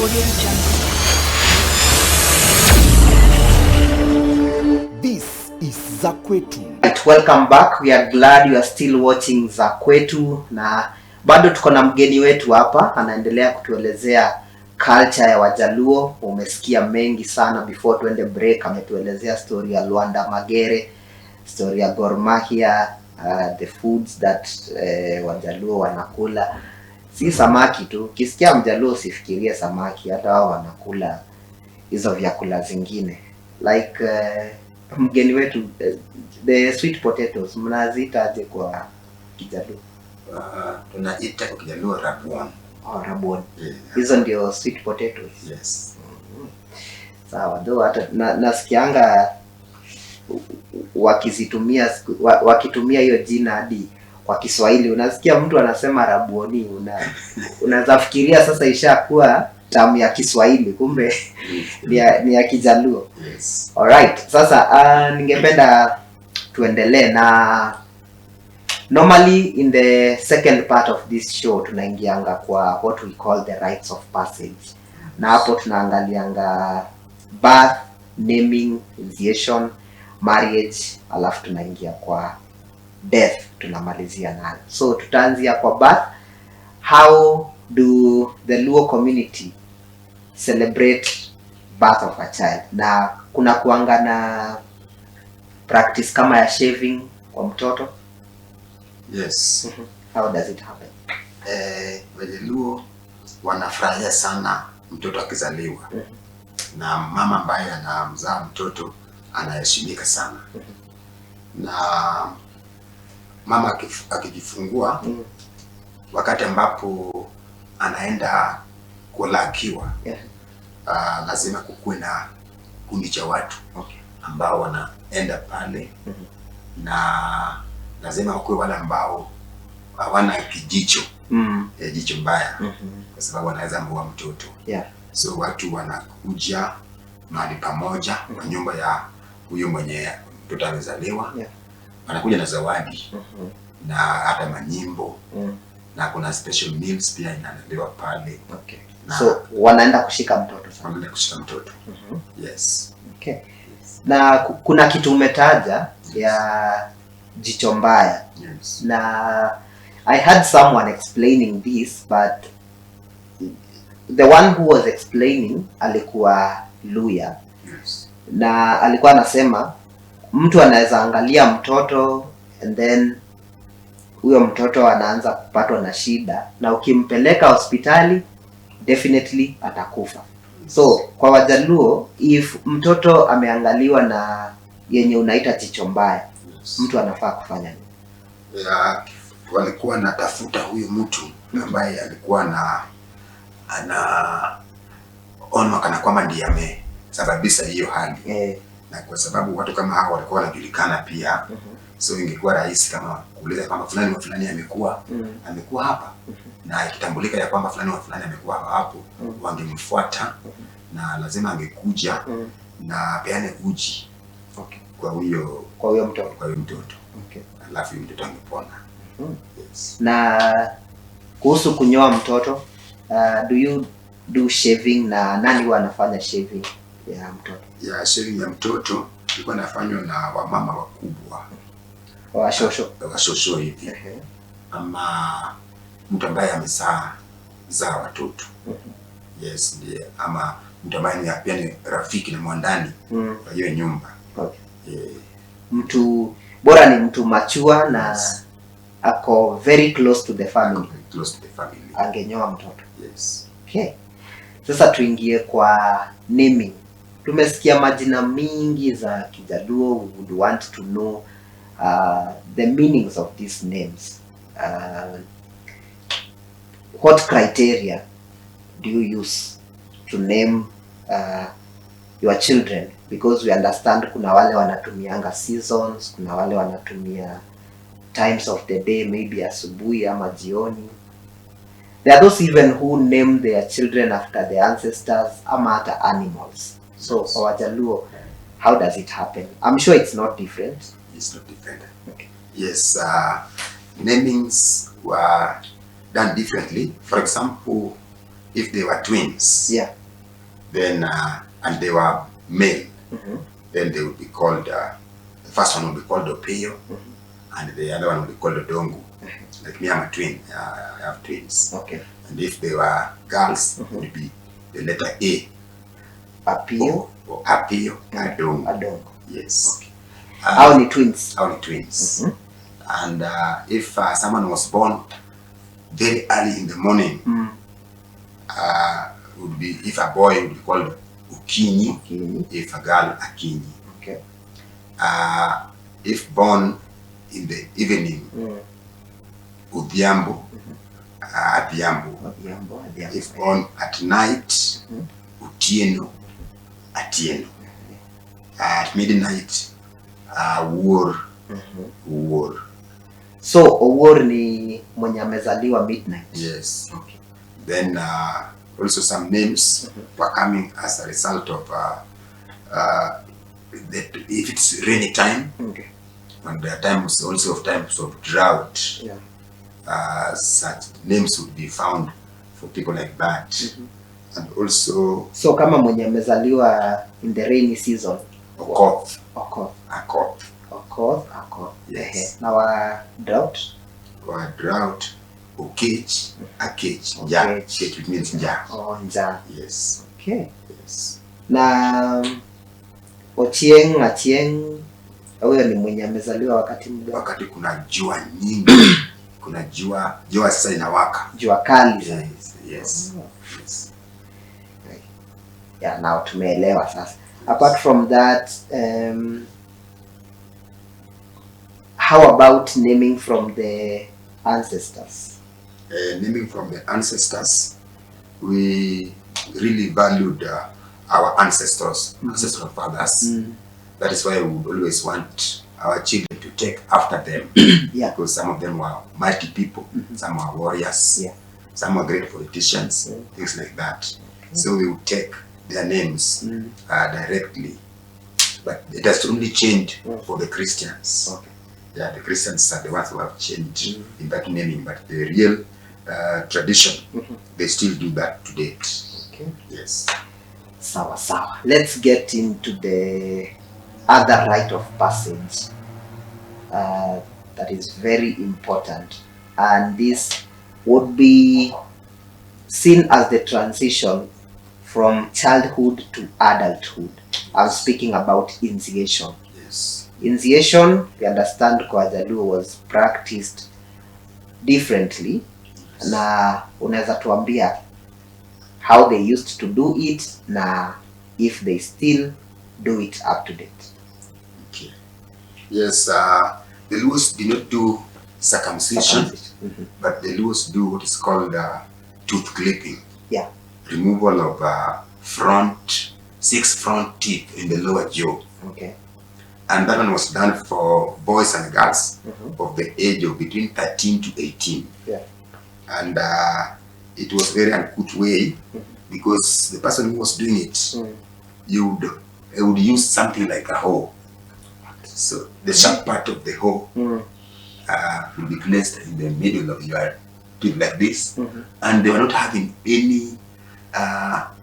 Audio Jungle. This is Zaqwetu. Right, welcome back. We are glad you are still watching Zaqwetu, na bado tuko na mgeni wetu hapa anaendelea kutuelezea culture ya Wajaluo. Umesikia mengi sana before tuende break. Ametuelezea story ya Luanda Magere, story ya Gor Mahia, the foods that Wajaluo wanakula. Si samaki tu. Ukisikia Mjaluo usifikirie samaki, hata wao wanakula hizo vyakula zingine. Like mgeni wetu, the sweet potatoes mnaziita aje kwa Kijaluo? Tunaita kwa Kijaluo rabuon. Oh, rabuon. Yeah. Hizo ndio sweet potatoes. Yes. Sawa, though hata nasikianga wakitumia hiyo jina hadi kwa Kiswahili. Unasikia mtu anasema rabuoni, unaweza fikiria sasa ishakuwa tamu ya Kiswahili, kumbe ni ya Kijaluo. Yes. Alright, sasa ningependa tuendelee na normally in the second part of this show tunaingianga kwa what we call the rites of passage. Na hapo tunaangalianga birth, naming, initiation, marriage, alafu tunaingia kwa death, tunamalizia nayo. So tutaanzia kwa birth. How do the Luo community celebrate birth of a child? Na kuna kuanga na practice kama ya shaving kwa mtoto? Yes. How does it happen? Wajaluo wanafurahia sana mtoto akizaliwa. Na mama ambaye anamzaa mtoto anaheshimika sana. Na mama akijifungua wakati ambapo anaenda kulakiwa, lazima kukuwe na kundi cha watu ambao wanaenda pale, na lazima wakuwe wale ambao hawana kijicho, jicho mbaya, kwa sababu wanaweza mbua mtoto. So watu wanakuja mahali pamoja kwa nyumba ya huyo mwenye mtoto amezaliwa, wanakuja na zawadi na hata manyimbo, na kuna special meals pia inaandaliwa pale. So wanaenda kushika mtoto sana. Wanaenda kushika mtoto. Yes. Okay. Na kuna kitu umetaja ya jicho mbaya. Yes. Na I had someone explaining this, but the one who was explaining alikuwa Luya. Yes. Na alikuwa anasema mtu anaweza angalia mtoto and then huyo mtoto anaanza kupatwa na shida, na ukimpeleka hospitali definitely atakufa. So kwa Wajaluo, if mtoto ameangaliwa na yenye unaita jicho mbaya, mtu anafaa kufanya nini? Walikuwa natafuta huyu mtu ambaye alikuwa anaona kana kwamba ndiye amesababisha hiyo hali. Na kwa sababu watu kama hao walikuwa wanajulikana pia, so ingekuwa rahisi kama kuuliza kwamba fulani wa fulani amekuwa hapa, na ikitambulika ya kwamba fulani wa fulani amekuwa hapo, wangemfuata, na lazima angekuja na peane uji kwa huyo mtoto. Alafu mtoto angepona. Yes. Na kuhusu kunyoa mtoto, do you do shaving, na nani wanafanya shaving ya mtoto? Ya shaving ya mtoto ilikuwa inafanywa na wamama wakubwa, washosho hivi, ama mtu ambaye amezaa watoto. Yes, ndiye, ama mtu ambaye pia ni rafiki na mwandani wa hiyo nyumba. Mtu bora ni mtu machua na ako very close to the family. Angenyoa mtoto. Yes. Okay. Sasa tuingie kwa naming. Tumesikia majina mingi za Kijaluo. We would want to know the meanings of these names. What criteria do you use to name your children? Because we understand kuna wale wanatumianga seasons, kuna wale wanatumia times of the day, maybe asubuhi ama jioni. There are those even who name their children after their ancestors ama hata animals. So for Wajaluo, how does it happen? I'm sure it's not different. It's not different. Okay. Yes, namings were done differently. For example, if they were twins, Yeah. then and they were male, then they would be called, the first one would be called Opeyo, and the other one would be called Odongu. Like me, I'm a twin. I have twins. Okay. And if they were girls, it would be the letter A. Apio. Or Apio, Adongu. Adongu. Yes. Okay. How many twins? Only twins. And if someone was born very early in the morning, would be, if a boy, would be called Ukinyi. If a girl, Akinyi. Okay. If born in the evening, Udhiambo, Adhiambo. If born at night, Utieno, Atieno. At midnight, Uor, Uor. So Owor ni mwenye amezaliwa midnight. Yes. Okay. Then also some names were coming as a result of that if it's rainy time, Okay. and there are times also of times of drought, Yeah. such names would be found for people like that. And also So kama mwenye amezaliwa in the rainy season. Okoth. Okoth. Akoth. Okoth. Akoth. Yes. Na wa drought. Or drought, Okech, Akech, Okech. Ja. Okech, which means Ja. Oh, njaa. Yes. Okay. Yes. Na Ochieng, Achieng, huyo ni mwenye amezaliwa wakati mgani? Wakati kuna jua nyingi, kuna jua sasa inawaka. Jua kali sana. Yes, yes. Yes. Yeah, now tumeelewa sasa. Apart from that, how about naming from the ancestors? Naming from the ancestors, we really valued our ancestors, ancestral fathers. That is why we would always want our children to take after them. Yeah. Because some of them were mighty people, some were warriors, Yeah. some were great politicians, things like that. So we would take their names directly. But it has only changed for the Christians. Okay. Yeah, the Christians are the ones who have changed in that naming, but the real tradition, they still do that to date. Okay. Yes. Sawa sawa. Let's get into the other rite of passage that is very important, and this would be seen as the transition from childhood to adulthood. I'm speaking about initiation. Yes. Initiation, we understand kwa Jaluo, was practiced differently. Na unaweza tuambia how they used to do it na if they still do it up to date. Okay. Yes, the Luos did not do circumcision, but the Luos do what is called tooth clipping. Yeah. Removal of 6 front teeth in the lower jaw. Okay. And that one was done for boys and girls of the age of between 13 to 18. Yeah. And it was very uncouth way because the person who was doing it, they would use something like a hoe. So the sharp part of the hoe will be placed in the middle of your tooth like this, and they were not having any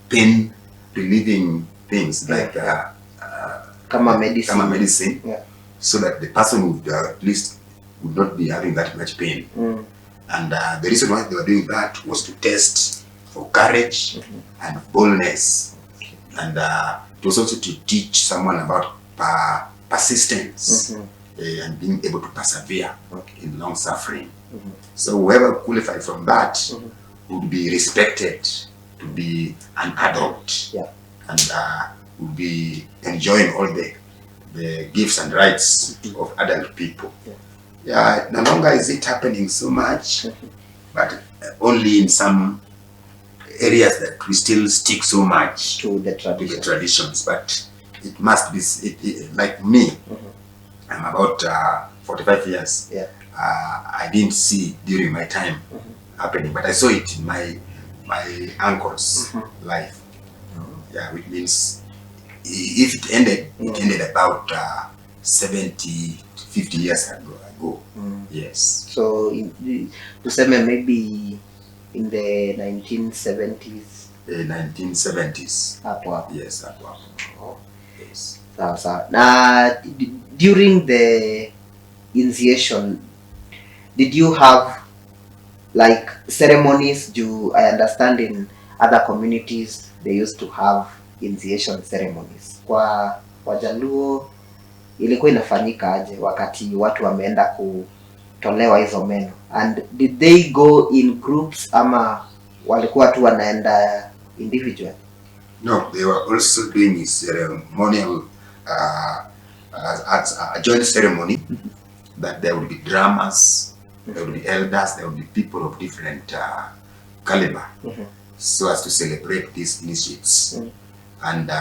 pain relieving things like Kama medicine. Yeah. So that the person would at least would not be having that much pain. And the reason why they were doing that was to test for courage and boldness. And it was also to teach someone about persistence and being able to persevere in long suffering. So whoever qualified from that would be respected to be an adult, and would be enjoying all the gifts and rights of adult people. Yeah, no longer is it happening so much, but only in some areas that we still stick so much to the traditions. But it must be, like me, I'm about 45 years. Yeah. I didn't see during my time happening, but I saw it in my uncle's life. Yeah, which means if it ended about 70, 50 years ago. Yes. So tuseme maybe in the 1970s. 1970s. Hapo. Yes, hapo. Oh. Yes. Sawa. Na during the initiation, did you have like ceremonies? Do I understand in other communities they used to have initiation ceremonies? Kwa Wajaluo ilikuwa inafanyika aje wakati watu wameenda kutolewa hizo meno? And did they go in groups ama walikuwa tu wanaenda individual? No, they were also doing ceremonial as a joint ceremony. That there would be drummers, there would be elders, there would be people of different caliber, so as to celebrate these initiates. And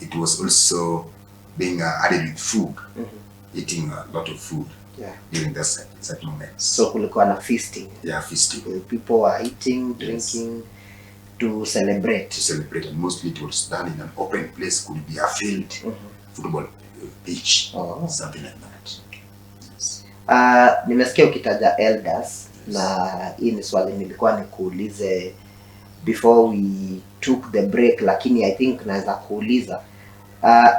it was also being added with food, eating a lot of food during such moments. So kulikuwa na feasting. Yeah, feasting. People were eating, drinking to celebrate. To celebrate, and mostly it was done in an open place. Could be a field, football pitch, something like that. Nimesikia ukitaja elders, na hii ni swali nilikuwa nikuulize before we took the break, lakini I think naweza kuuliza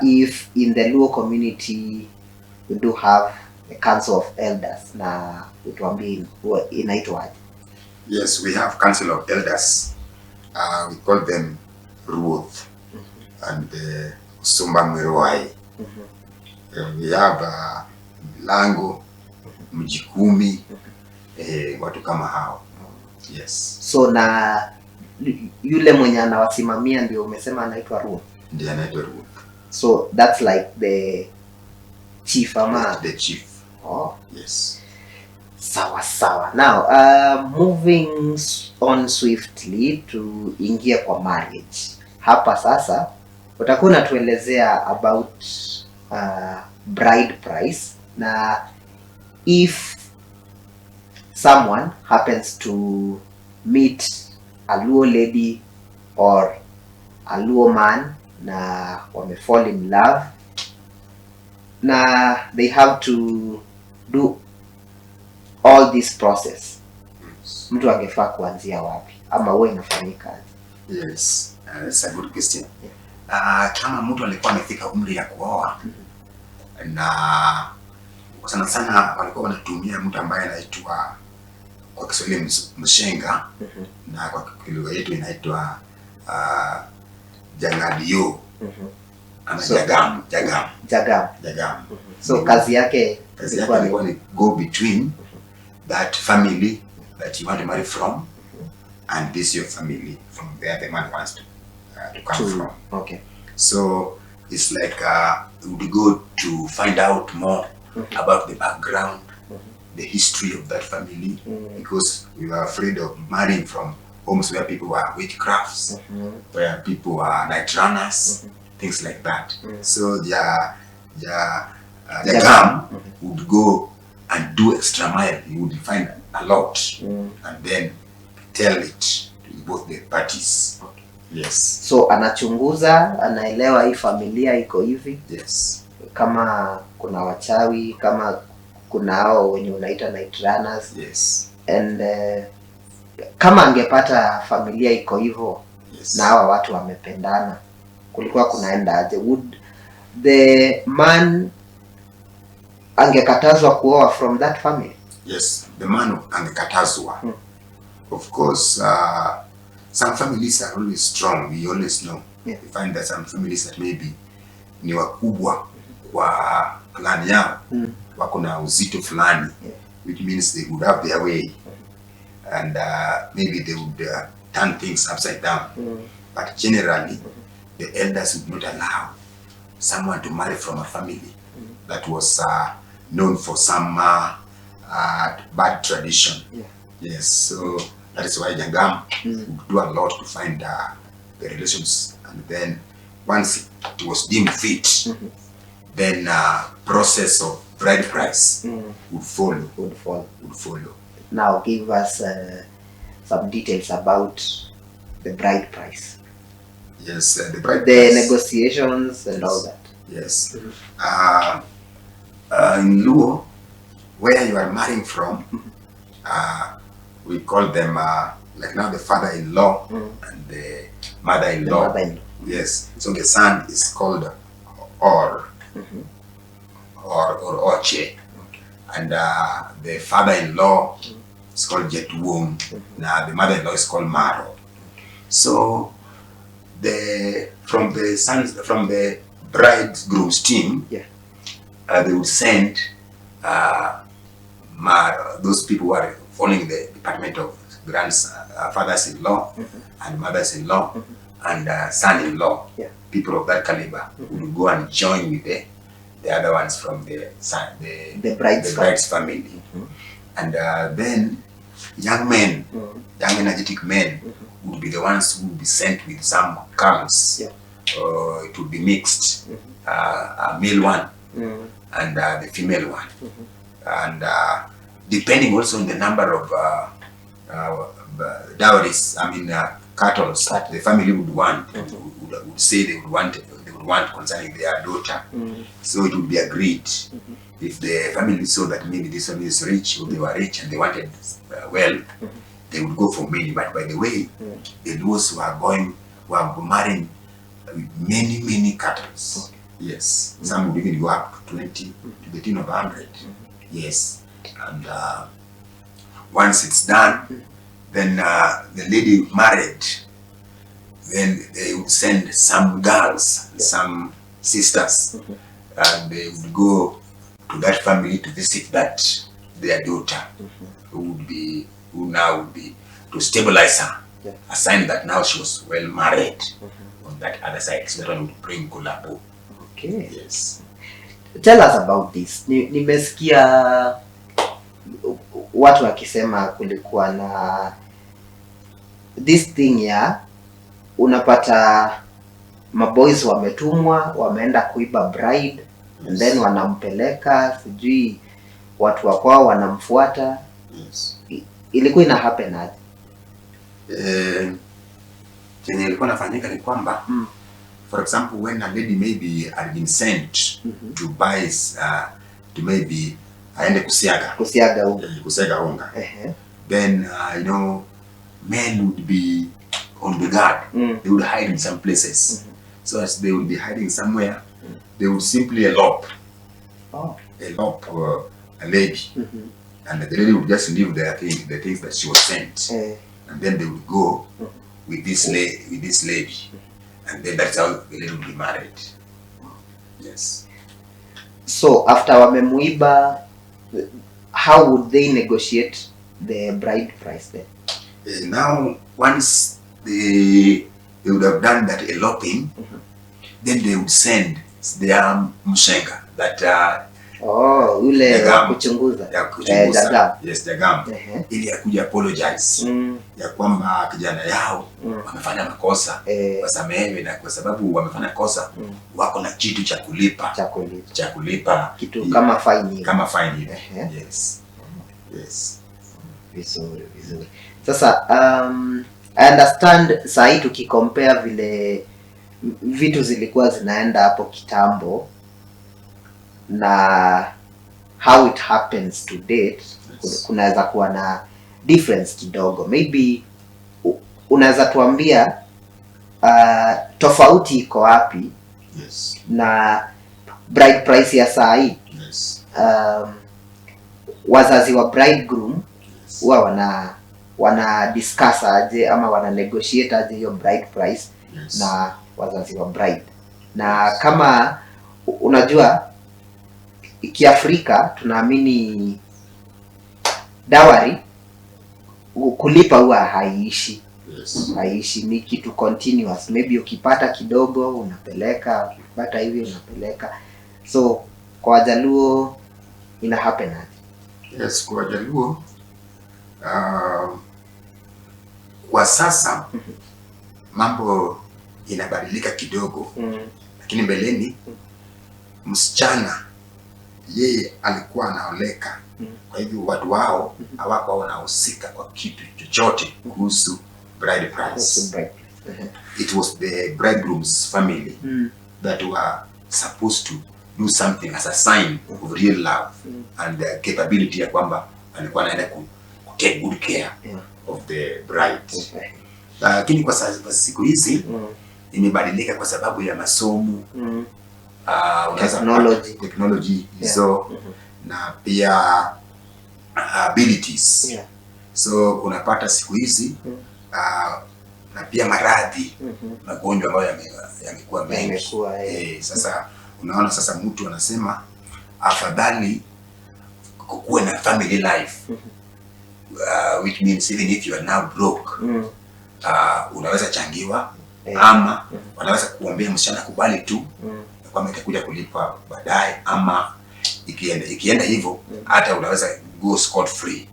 if in the Luo community we do have a council of elders, na utuambie inaitwaje? Yes, we have council of elders. We call them Ruoth and Sumba Mwiroai. We have Lango, Mjikumi, watu kama hao. Yes. So na yule mwenye anawasimamia ndio umesema anaitwa Ruoth? Ndiye anaitwa Ruoth. So that's like the chief ama? The chief. Oh. Yes. Sawa. Now, moving on swiftly to ingia kwa marriage. Hapa sasa utakuwa unatuelezea about bride price, na if someone happens to meet a Luo lady or a Luo man na wame fall in love na they have to do all this process, mtu angefaa kuanzia wapi ama huwa inafanyika? Yes, that's a good question. Kama mtu alikuwa amefika umri ya kuoa, na sana sana walikuwa wanatumia mtu ambaye anaitwa kwa Kiswahili mshenga, na kwa kilugha yetu inaitwa jangadio, ama jagam. So kazi yake ilikuwa ni go between that family that you want to marry from and this your family from where the man wants to come from. Okay. So it's like we would go to find out more about the background, the history of that family, because we were afraid of marrying from homes where people were witchcrafts, where people were night runners, things like that. So the gam would go and do extra mile. He would find a lot and then tell it to both the parties. Okay. Yes. So anachunguza, anaelewa hii familia iko hivi. Yes. Kama kuna wachawi, kama kuna hao wenye unaita night runners. Yes. And kama angepata familia iko hivyo, na hawa watu wamependana, kulikuwa kunaenda aje? Would the man angekatazwa kuoa from that family? Yes, the man angekatazwa. Of course, some families are always strong. We always know. We find that some families that maybe ni wakubwa kwa clan yao, wako na uzito fulani, which means they would have their way, and maybe they would turn things upside down. But generally, the elders would not allow someone to marry from a family that was known for some bad tradition. Yes, so that is why Jangam would do a lot to find the relations, and then once it was deemed fit, then process of bride price would follow. Now give us some details about the bride price. Yes, the bride the price. Negotiations and all that. Yes. In Luo, where you are marrying from, we call them like now the father-in-law and the mother-in-law. Yes. So the son is called Or or Oche, and the father-in-law is called Jetuum. Now the mother-in-law is called Maro. So from the bridegroom's team, they would send those people who are following the department of fathers-in-law and mothers-in-law and son-in-law. People of that caliber would go and join with the other ones from the bride's family. And then young men, young energetic men would be the ones who would be sent with some cows. It would be mixed, a male one and the female one. And depending also on the number of dowries, cattle the family would want, would say they would want concerning their daughter. So it would be agreed. If the family saw that maybe this family is rich, or they were rich and they wanted they would go for many. But by the way, the those were marrying many cattle. Yes, some would even go up to 20 to the tune of 100. Yes, and once it's done, then the lady married, then they would send some girls, some sisters, and they would go to that family to visit their daughter, who now would be to stabilize her, a sign that now she was well married on that other side. So that one would bring collabo. Okay. Yes. Tell us about this. Nimesikia watu wakisema kulikuwa na this thing unapata maboys wametumwa, wameenda kuiba bride, and then wanampeleka, sijui watu wa kwao wanamfuata. Ilikuwa ina happen aje? Chenye ilikuwa nafanyika ni kwamba for example, when a lady maybe had been sent to buy to maybe aende kusiaga unga, then men would be on the guard. They would hide in some places. So as they would be hiding somewhere, they would simply elope a lady, and the lady would just leave the things that she was sent, and then they would go with this lady, and then that's how the lady would be married. Yes. So after wamemuiba, how would they negotiate the bride price then? Now once they would have done that eloping, then they would send their mshenga, that ule kuchunguza. Yes, Dagam. Ili akuja apologize ya kwamba kijana yao wamefanya makosa, wasamehewe, na kwa sababu wamefanya kosa wako na kitu cha kulipa kitu kama fine. Yes. Yes. Vizuri. Sasa I understand saa hii tukicompare vile vitu zilikuwa zinaenda hapo kitambo na how it happens to date, kunaweza kuwa na difference kidogo. Maybe unaweza tuambia tofauti iko wapi na bride price ya saa hii? Wazazi wa bridegroom huwa wana discuss aje ama wana negotiate aje hiyo bride price na wazazi wa bride? Na kama unajua Kiafrika tunaamini dowry kulipa huwa haiishi. Haiishi, ni kitu continuous. Maybe ukipata kidogo unapeleka, ukipata hivi unapeleka. So kwa Wajaluo ina happen aje? Yes, kwa Wajaluo kwa sasa mambo inabadilika kidogo, lakini mbeleni msichana yeye alikuwa anaoleka, kwa hivyo watu wao hawakuwa wanahusika kwa kitu chochote kuhusu bride price. It was the bridegroom's family that were supposed to do something as a sign of real love and the capability ya kwamba alikuwa anaenda ku take good care of the bride. Lakini kwa siku hizi imebadilika kwa sababu ya masomo, technology hizo, na pia abilities. So unapata siku hizi na pia maradhi, magonjwa ambayo yamekuwa mengi. Sasa unaona, sasa mtu anasema afadhali kukuwe na family life, which means even if you are now broke, unaweza changiwa, ama wanaweza kuambia msichana kubali tu kwamba itakuja kulipa baadaye, ama ikienda hivyo hata unaweza go scot free.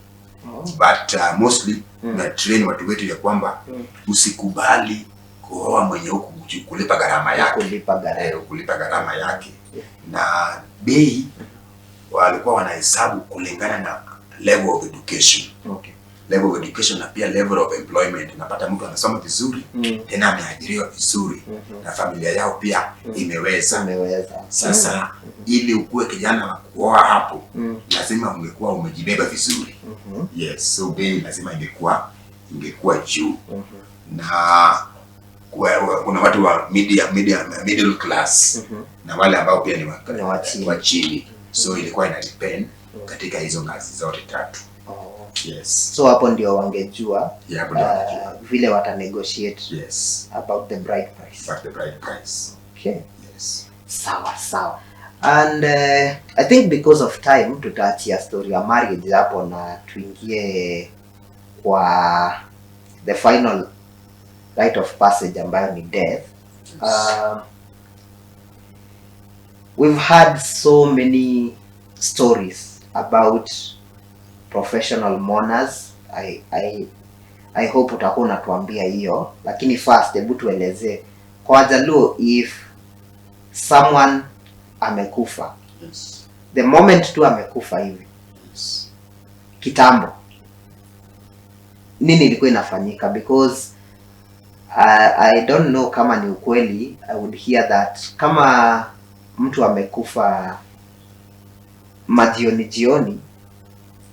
But mostly na train watu wetu ya kwamba usikubali kuoa mwenye huku kulipa gharama yake, kulipa gharama yake. Na bei walikuwa wanahesabu kulingana na level of education. Level of education na pia level of employment. Unapata mtu anasoma vizuri, tena ameajiriwa vizuri, na familia yao pia imeweza. Sasa ili ukuwe kijana wa kuoa hapo, lazima ungekuwa umejibeba vizuri. Yes, so bei lazima ingekuwa juu. Na kuna watu wa middle class, na wale ambao pia ni wa chini. So ilikuwa ina depend katika hizo ngazi zote tatu. Yes. So hapo ndio wangejua vile wata negotiate about the bride price. Okay. Yes. Sawa. And I think because of time tutaachia story ya marriage hapo na tuingie kwa the final rite of passage ambayo ni death. We've had so many stories about professional mourners. I hope utakuwa unatuambia hiyo, lakini first hebu tuelezee kwa Wajaluo, if someone amekufa, the moment tu amekufa hivi, kitambo nini ilikuwa inafanyika? Because I don't know kama ni ukweli. I would hear that kama mtu amekufa jioni,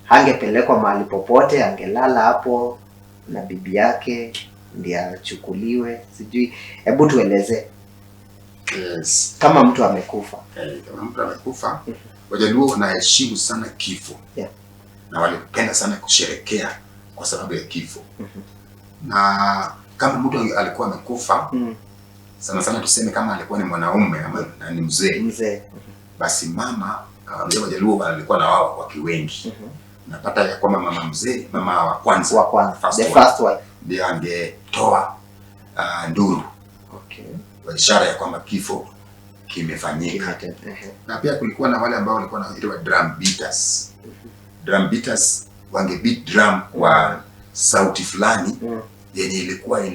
hangepelekwa mahali popote, angelala hapo na bibi yake ndiye achukuliwe. Sijui, hebu tueleze. Kama mtu amekufa. Kama mtu amekufa, Wajaluo wanaheshimu sana kifo. Na walipenda sana kusherekea kwa sababu ya kifo. Na kama mtu alikuwa amekufa, sana tuseme kama alikuwa ni mwanaume ama ni mzee, basi mama, Wajaluo walikuwa na wao wake wengi. Napata ya kwamba mama wa kwanza, the first wife, ndiye angetoa nduru, kwa ishara ya kwamba kifo kimefanyika. Na pia kulikuwa na wale ambao walikuwa wanaitwa drum beaters. Drum beaters wangebeat drum kwa sauti fulani yenye ilikuwa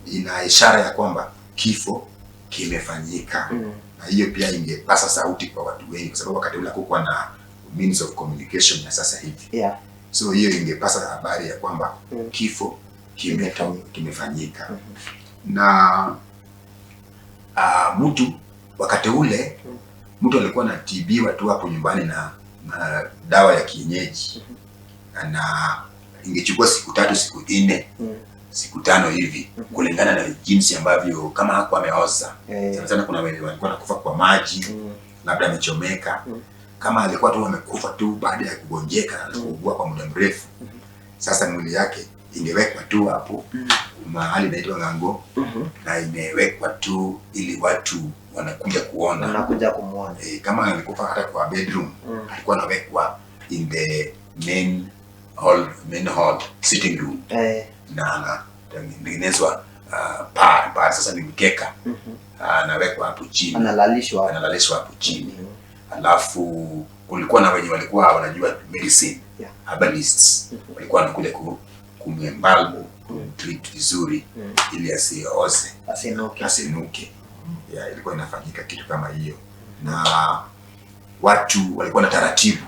ina ishara ya kwamba kifo kimefanyika. Na hiyo pia ingepasa sauti kwa watu wengi, kwa sababu wakati ule hakukuwa na means of communication na sasa hivi. So hiyo ingepasa habari ya kwamba kifo kimefanyika. Na mtu wakati ule mtu alikuwa anatibiwa tu hapo nyumbani na dawa ya kienyeji, na ingechukua siku 3, siku 4, siku 5 hivi, kulingana na jinsi ambavyo, kama hakuwa ameoza. Sana kuna wale walikuwa nakufa kwa maji, labda amechomeka. Kama alikuwa tu amekufa tu baada ya kugonjeka na kuugua kwa muda mrefu, sasa mwili yake ingewekwa tu hapo mahali inaitwa Ngango, na imewekwa tu ili watu wanakuja kumuona. Kama alikufa hata kwa bedroom, alikuwa anawekwa in the main hall sitting room, na tengenezwa pa sasa ni mkeka, anawekwa hapo chini, analalishwa hapo chini. Alafu kulikuwa na wenye walikuwa wanajua medicine, herbalists, walikuwa wanakuja kumembalm, treat vizuri ili asioze, asinuke. Ilikuwa inafanyika kitu kama hiyo. Na watu walikuwa na taratibu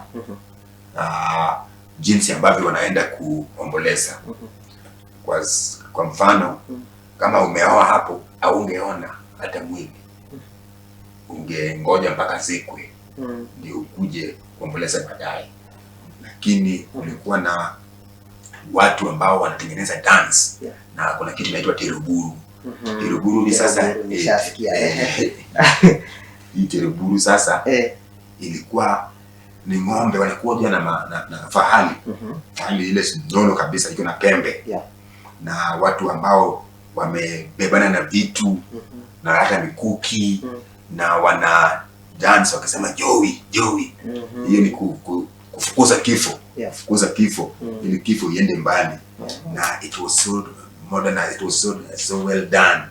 jinsi ambavyo wanaenda kuomboleza. Kwa mfano, kama umeoa hapo, au ungeona hata mwili, ungengoja mpaka zikwe ndio ukuje kuomboleza baadaye. Lakini kulikuwa na watu ambao wanatengeneza dance. Yeah. Na kuna kitu inaitwa teruburu. Teruburu ni sasa nishasikia. Hii teruburu sasa ilikuwa ni ng'ombe walikuwa na fahali. Fahali ile nono kabisa iko na pembe. Yeah. Na watu ambao wamebebana na vitu na hata mikuki na wana dance wakisema jowi. Hiyo ni kufukuza kifo. Yeah. Kufukuza kifo ili kifo iende mbali. Na it was so modern, it was so well done.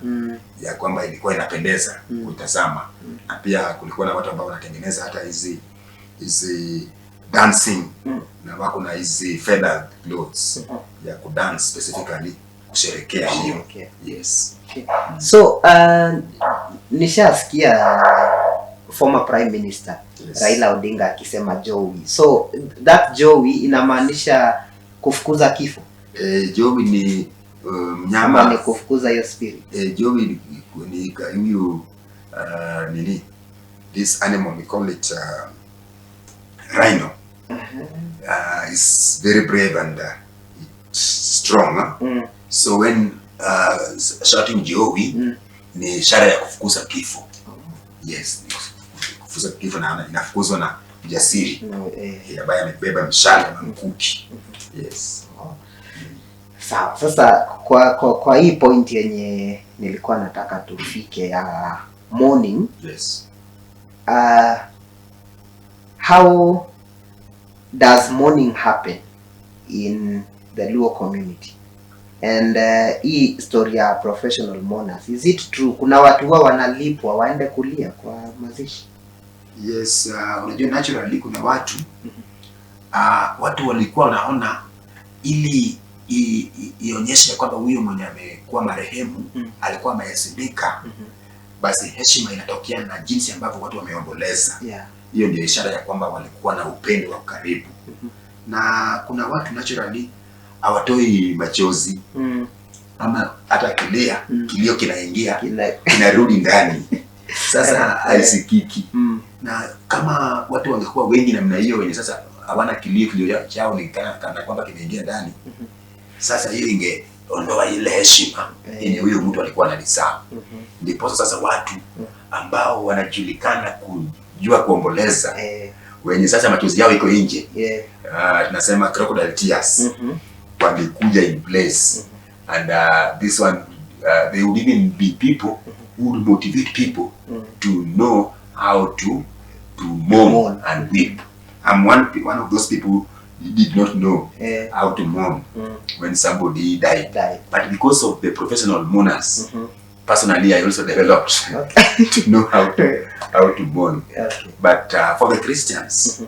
Ya kwamba ilikuwa inapendeza kutazama. Na pia kulikuwa na watu ambao wanatengeneza hata hizi dancing na wako na hizi feather clothes ya kudance specifically kusherekea hiyo. Okay. Yes. Okay. So nishasikia former prime minister Raila Odinga akisema jowi. So that jowi inamaanisha kufukuza kifo. Jowi ni mnyama ni kufukuza hiyo spirit. Jowi ni hiyo nini, this animal we call it rhino. Is very brave and it's strong. So when shouting jowi ni ishara ya kufukuza kifo. Yes, kufukuza kifo na inafukuzwa na mjasiri ambaye amebeba mshale na mkuki. Yes. Sawa. Sasa kwa hii point yenye nilikuwa nataka tufike ya mourning. Yes. How does mourning happen in the Luo community? And hii story ya professional mourners, is it true kuna watu wao wanalipwa waende kulia kwa mazishi? Yes, unajua naturally kuna watu watu walikuwa wanaona ili ionyeshe kwamba huyo mwenye amekuwa marehemu alikuwa ameyasidika. Basi heshima inatokea na jinsi ambavyo watu wameomboleza. Hiyo ndio ishara ya kwamba walikuwa na upendo wa karibu. Na kuna watu naturally hawatoi machozi. Ama hata kilio kinaingia kinarudi ndani. Sasa haisikiki. Na kama watu wangekuwa wengi namna hiyo wenye sasa hawana kilio chao ni kana kwamba kimeingia ndani. Sasa hiyo ingeondoa ile heshima yenye huyo mtu alikuwa analisahau. Ndipo sasa watu ambao wanajulikana kujua kuomboleza wenye sasa machozi yao iko nje. Tunasema crocodile tears. Wangekuja in place. And this one they would even be people who would motivate people to know how to mourn and weep. I'm one of those people who did not know how to mourn when somebody died. But because of the professional mourners, personally I also developed to know how to mourn. But for the Christians,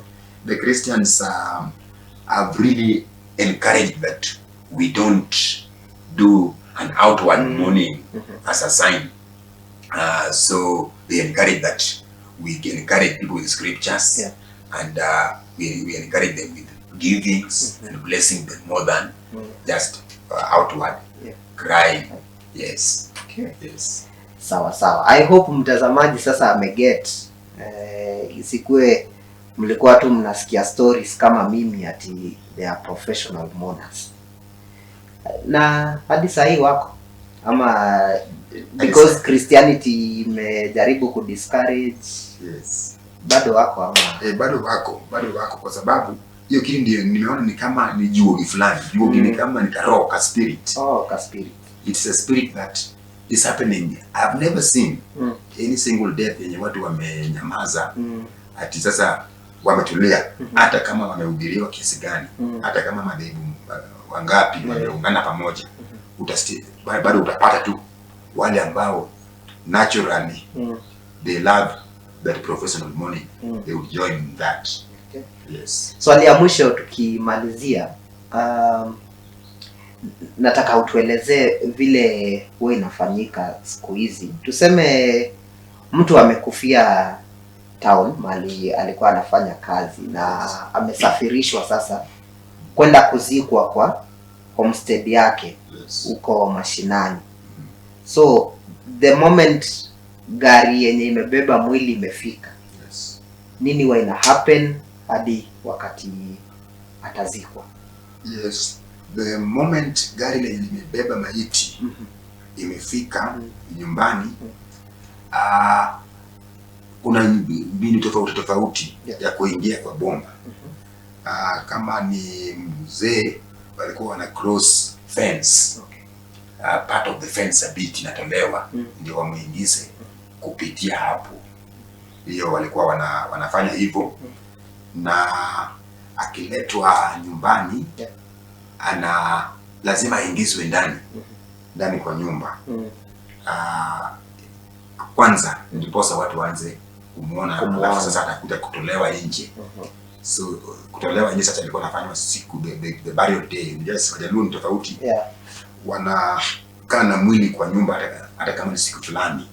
have really encouraged that we don't do an outward mourning as a sign. So they encourage that we can encourage people with scriptures, and we encourage them with givings and blessing them more than just outward crying. Yes. Okay. Yes. Sawa. I hope mtazamaji sasa ameget. Isikue mlikuwa tu mnasikia stories kama mimi ati they are professional mourners. Na hadi sahi wako ama because Christianity imejaribu ku discourage. Yes. Bado wako ama bado wako kwa sababu hiyo kitu ndio nimeona ni kama ni juo fulani. Juo ni kama ni roho ka spirit. Ka spirit. It's a spirit that is happening. I've never seen any single death yenye watu wamenyamaza ati sasa wametulia hata kama wamehubiriwa kiasi gani, hata kama madhehebu wangapi wameungana pamoja, bado utapata tu wale ambao naturally they love that professional mourning. They will join in that. Yes. Swali ya mwisho tukimalizia, nataka utuelezee vile huwa inafanyika siku hizi. Tuseme mtu amekufia town mahali alikuwa anafanya kazi na amesafirishwa sasa kwenda kuzikwa kwa homestead yake huko mashinani. So the moment gari yenye imebeba mwili imefika, nini huwa ina happen hadi wakati atazikwa? Yes. the moment gari lenye limebeba maiti imefika nyumbani, kuna mbinu tofauti ya kuingia kwa bomba. Kama ni mzee walikuwa wana cross fence, part of the fence a bit inatolewa ndio wamuingize kupitia hapo. Hiyo walikuwa wanafanya hivyo, na akiletwa nyumbani lazima aingizwe ndani kwa nyumba. Kwanza ndiposa watu waanze kumuona, alafu sasa atakuja kutolewa nje. So kutolewa nje sasa ilikuwa inafanywa siku the burial day. Just Wajaluo ni tofauti. Wanakaa na mwili kwa nyumba hata kama ni siku fulani.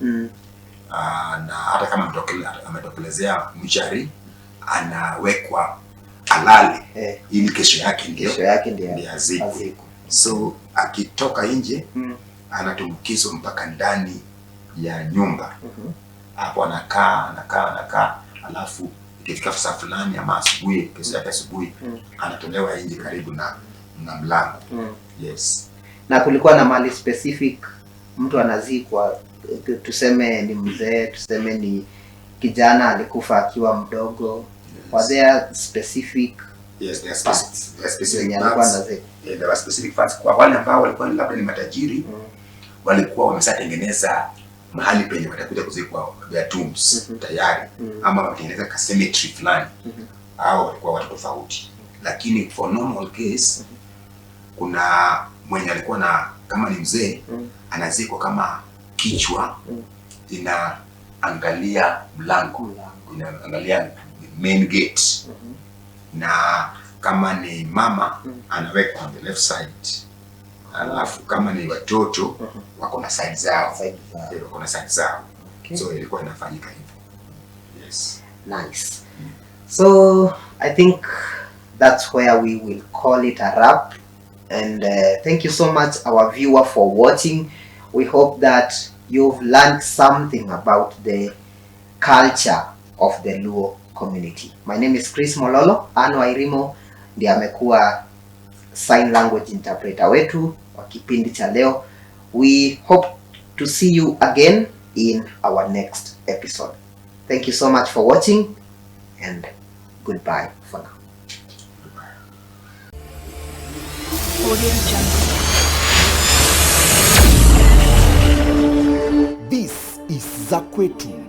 Na hata kama ametokelezea mchari, anawekwa alale ili kesho yake ndio azikwe. So akitoka nje anatumbukizwa mpaka ndani ya nyumba. Hapo anakaa, alafu ikifika saa fulani ama asubuhi, kesho yake asubuhi, anatolewa nje karibu na mlango. Yes. Na kulikuwa na mali specific mtu anazikwa, tuseme ni mzee, tuseme ni kijana alikufa akiwa mdogo. Was there specific? Yes, there are specific parts. There were specific parts. Kwa wale ambao walikuwa labda ni matajiri, walikuwa wameshatengeneza mahali penye watakuja kuzikwa their tombs tayari, ama wametengeneza cemetery fulani. Hao walikuwa watu tofauti. Lakini for normal case, kuna mwenye alikuwa na, kama ni mzee, anazikwa kama kichwa inaangalia mlango, inaangalia main gate. Na kama ni mama, anawekwa on the left side. Alafu kama ni watoto, wako na side zao. Okay. So ilikuwa inafanyika hivyo. Yes. Nice. So I think that's where we will call it a wrap. And thank you so much, our viewer, for watching. We hope that you've learned something about the culture of the Luo community. My name is Chris Mwololo. Ano Airimo ndiye amekuwa sign language interpreter wetu wa kipindi cha leo. We hope to see you again in our next episode. Thank you so much for watching, and goodbye for now. This is Zaqwetu.